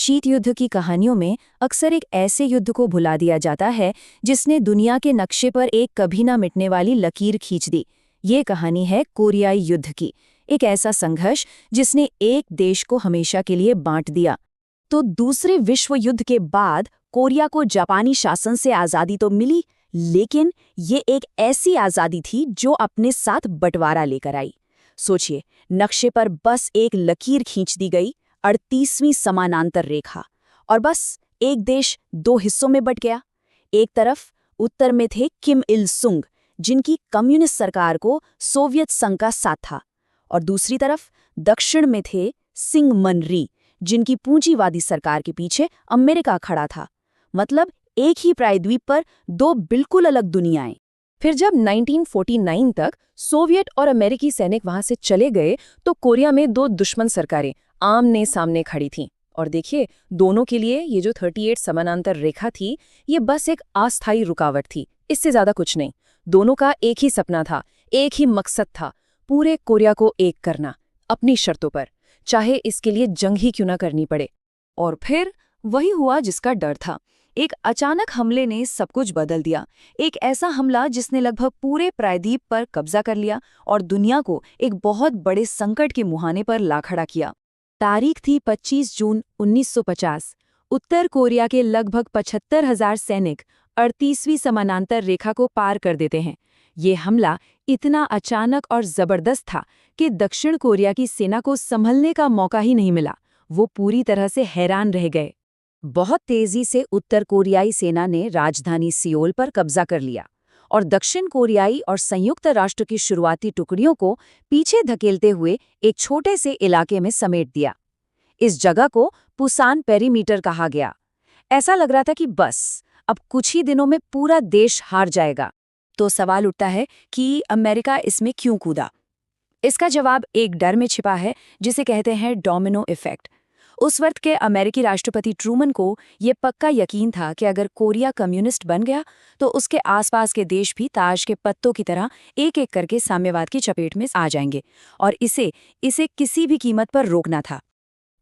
शीत युद्ध की कहानियों में अक्सर एक ऐसे युद्ध को भुला दिया जाता है जिसने दुनिया के नक्शे पर एक कभी ना मिटने वाली लकीर खींच दी। ये कहानी है कोरियाई युद्ध की, एक ऐसा संघर्ष जिसने एक देश को हमेशा के लिए बांट दिया। तो दूसरे विश्व युद्ध के बाद कोरिया को जापानी शासन से आज़ादी तो मिली, लेकिन ये एक ऐसी आज़ादी थी जो अपने साथ बंटवारा लेकर आई। सोचिए, नक्शे पर बस एक लकीर खींच दी गई, 38वीं समानांतर रेखा, और बस एक देश दो हिस्सों में बंट गया। एक तरफ उत्तर में थे किम इल सुंग, जिनकी कम्युनिस्ट सरकार को सोवियत संघ का साथ था, और दूसरी तरफ दक्षिण में थे सिंग मन री, जिनकी पूंजीवादी सरकार के पीछे अमेरिका खड़ा था। मतलब एक ही प्रायद्वीप पर दो बिल्कुल अलग दुनियाएं। फिर जब 1949 तक सोवियत और अमेरिकी सैनिक वहां से चले गए तो कोरिया में दो दुश्मन सरकारें आमने सामने खड़ी थीं। और देखिए, दोनों के लिए ये जो 38 समानांतर रेखा थी, ये बस एक अस्थायी रुकावट थी, इससे ज्यादा कुछ नहीं। दोनों का एक ही सपना था, एक ही मकसद था, पूरे कोरिया को एक करना, अपनी शर्तों पर, चाहे इसके लिए जंग ही क्यों ना करनी पड़े। और फिर वही हुआ जिसका डर था। एक अचानक हमले ने सब कुछ बदल दिया। एक ऐसा हमला जिसने लगभग पूरे प्रायद्वीप पर कब्जा कर लिया और दुनिया को एक बहुत बड़े संकट के मुहाने पर ला खड़ा किया। तारीख थी 25 जून 1950। उत्तर कोरिया के लगभग 75,000 सैनिक 38वीं समानांतर रेखा को पार कर देते हैं। ये हमला इतना अचानक और जबरदस्त था कि दक्षिण कोरिया की सेना को संभलने का मौका ही नहीं मिला। वो पूरी तरह से हैरान रह गए। बहुत तेजी से उत्तर कोरियाई सेना ने राजधानी सियोल पर कब्जा कर लिया और दक्षिण कोरियाई और संयुक्त राष्ट्र की शुरुआती टुकड़ियों को पीछे धकेलते हुए एक छोटे से इलाके में समेट दिया। इस जगह को पुसान पेरीमीटर कहा गया। ऐसा लग रहा था कि बस अब कुछ ही दिनों में पूरा देश हार जाएगा। तो सवाल उठता है कि अमेरिका इसमें क्यों कूदा? इसका जवाब एक डर में छिपा है जिसे कहते हैं डोमिनो इफेक्ट। उस वक्त के अमेरिकी राष्ट्रपति ट्रूमन को ये पक्का यकीन था कि अगर कोरिया कम्युनिस्ट बन गया तो उसके आसपास के देश भी ताश के पत्तों की तरह एक एक करके साम्यवाद की चपेट में आ जाएंगे, और इसे किसी भी कीमत पर रोकना था।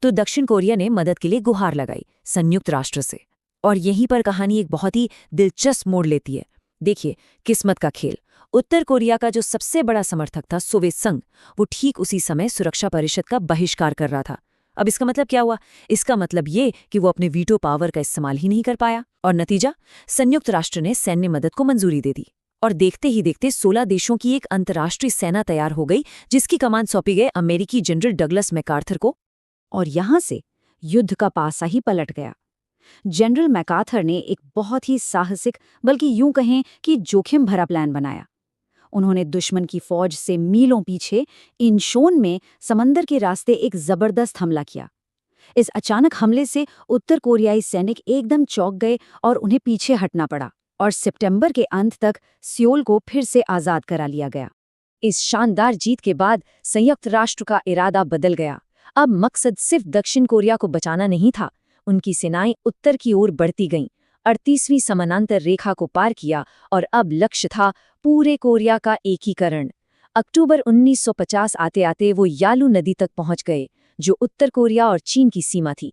तो दक्षिण कोरिया ने मदद के लिए गुहार लगाई संयुक्त राष्ट्र से। और यहीं पर कहानी एक बहुत ही दिलचस्प मोड़ लेती है। देखिए, किस्मत का खेल। उत्तर कोरिया का जो सबसे बड़ा समर्थक था सोवियत संघ, वो ठीक उसी समय सुरक्षा परिषद का बहिष्कार कर रहा था। अब इसका मतलब क्या हुआ? इसका मतलब ये कि वो अपने वीटो पावर का इस्तेमाल ही नहीं कर पाया, और नतीजा, संयुक्त राष्ट्र ने सैन्य मदद को मंजूरी दे दी। और देखते ही देखते 16 देशों की एक अंतर्राष्ट्रीय सेना तैयार हो गई, जिसकी कमान सौंपी गई अमेरिकी जनरल डगलस मैकार्थर को। और यहां से युद्ध का पासा ही पलट गया। जनरल मैकार्थर ने एक बहुत ही साहसिक, बल्कि यूं कहें कि जोखिम भरा प्लान बनाया। उन्होंने दुश्मन की फौज से मीलों पीछे इंशोन में समंदर के रास्ते एक जबरदस्त हमला किया। इस अचानक हमले से उत्तर कोरियाई सैनिक एकदम चौंक गए और उन्हें पीछे हटना पड़ा, और सितंबर के अंत तक सियोल को फिर से आज़ाद करा लिया गया। इस शानदार जीत के बाद संयुक्त राष्ट्र का इरादा बदल गया। अब मकसद सिर्फ दक्षिण कोरिया को बचाना नहीं था। उनकी सेनाएं उत्तर की ओर बढ़ती गईं, 38वीं समानांतर रेखा को पार किया, और अब लक्ष्य था पूरे कोरिया का एकीकरण। अक्टूबर 1950 आते आते वो यालू नदी तक पहुंच गए, जो उत्तर कोरिया और चीन की सीमा थी।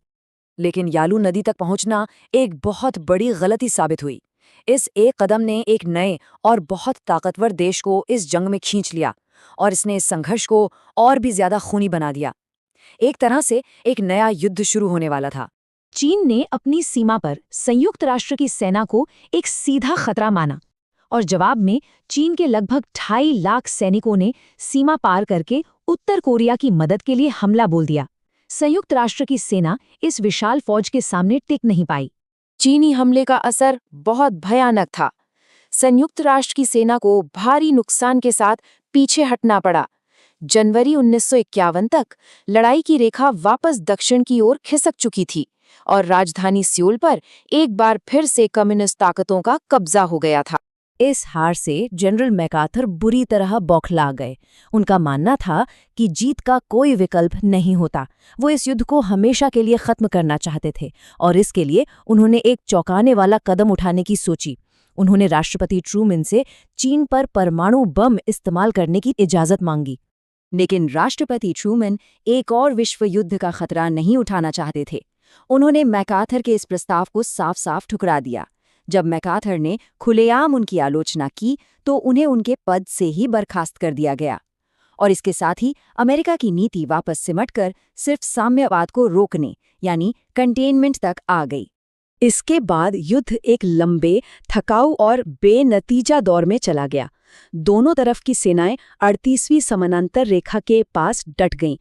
लेकिन यालू नदी तक पहुंचना एक बहुत बड़ी गलती साबित हुई। इस एक कदम ने एक नए और बहुत ताकतवर देश को इस जंग में खींच लिया, और इसने इस संघर्ष को और भी ज्यादा खूनी बना दिया। एक तरह से एक नया युद्ध शुरू होने वाला था। चीन ने अपनी सीमा पर संयुक्त राष्ट्र की सेना को एक सीधा खतरा माना, और जवाब में चीन के लगभग 2.5 लाख सैनिकों ने सीमा पार करके उत्तर कोरिया की मदद के लिए हमला बोल दिया। संयुक्त राष्ट्र की सेना इस विशाल फौज के सामने टिक नहीं पाई। चीनी हमले का असर बहुत भयानक था। संयुक्त राष्ट्र की सेना को भारी नुकसान के साथ पीछे हटना पड़ा। जनवरी 1951 तक लड़ाई की रेखा वापस दक्षिण की ओर खिसक चुकी थी, और राजधानी सियोल पर एक बार फिर से कम्युनिस्ट ताकतों का कब्जा हो गया था। इस हार से जनरल मैकार्थर बुरी तरह बौखला गए। उनका मानना था कि जीत का कोई विकल्प नहीं होता। वो इस युद्ध को हमेशा के लिए खत्म करना चाहते थे, और इसके लिए उन्होंने एक चौंकाने वाला कदम उठाने की सोची। उन्होंने राष्ट्रपति ट्रूमन से चीन पर परमाणु बम इस्तेमाल करने की इजाजत मांगी। लेकिन राष्ट्रपति ट्रूमन एक और विश्व युद्ध का खतरा नहीं उठाना चाहते थे। उन्होंने मैकार्थर के इस प्रस्ताव को साफ-साफ ठुकरा दिया। जब मैकार्थर ने खुलेआम उनकी आलोचना की तो उन्हें उनके पद से ही बर्खास्त कर दिया गया। और इसके साथ ही अमेरिका की नीति वापस सिमटकर सिर्फ साम्यवाद को रोकने यानी कंटेनमेंट तक आ गई। इसके बाद युद्ध एक लंबे, थकाऊ और बेनतीजा दौर में चला गया। दोनों तरफ की सेनाएं 38वीं समानांतर रेखा के पास डट गईं।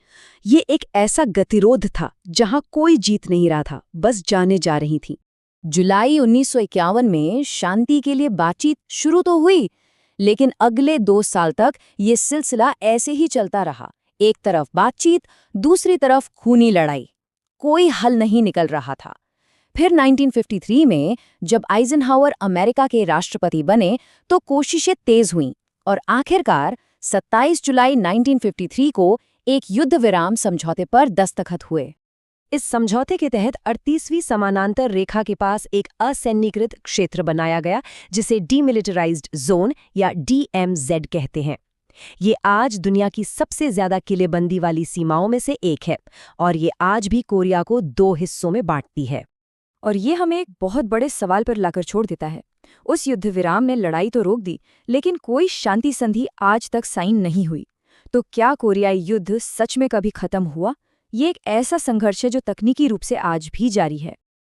ये एक ऐसा गतिरोध था जहां कोई जीत नहीं रहा था, बस जाने जा रही थीं। जुलाई 1951 में शांति के लिए बातचीत शुरू तो हुई, लेकिन अगले 2 साल तक ये सिलसिला ऐसे ही चलता रहा। एक तरफ बातचीत, दूसरी तरफ खूनी लड़ाई। कोई हल नहीं निकल रहा था। फिर 1953 में जब आइजनहावर अमेरिका के राष्ट्रपति बने तो कोशिशें तेज हुईं और आखिरकार 27 जुलाई 1953 को एक युद्ध विराम समझौते पर दस्तखत हुए। इस समझौते के तहत 38वीं समानांतर रेखा के पास एक असैन्यीकृत क्षेत्र बनाया गया जिसे डीमिलिटराइज्ड जोन या DMZ कहते हैं। ये आज दुनिया की सबसे ज्यादा किलेबंदी वाली सीमाओं में से एक है और ये आज भी कोरिया को 2 हिस्सों में बांटती है। और ये हमें एक बहुत बड़े सवाल पर लाकर छोड़ देता है। उस युद्ध विराम ने लड़ाई तो रोक दी, लेकिन कोई शांति संधि आज तक साइन नहीं हुई। तो क्या कोरियाई युद्ध सच में कभी खत्म हुआ? ये एक ऐसा संघर्ष है जो तकनीकी रूप से आज भी जारी है।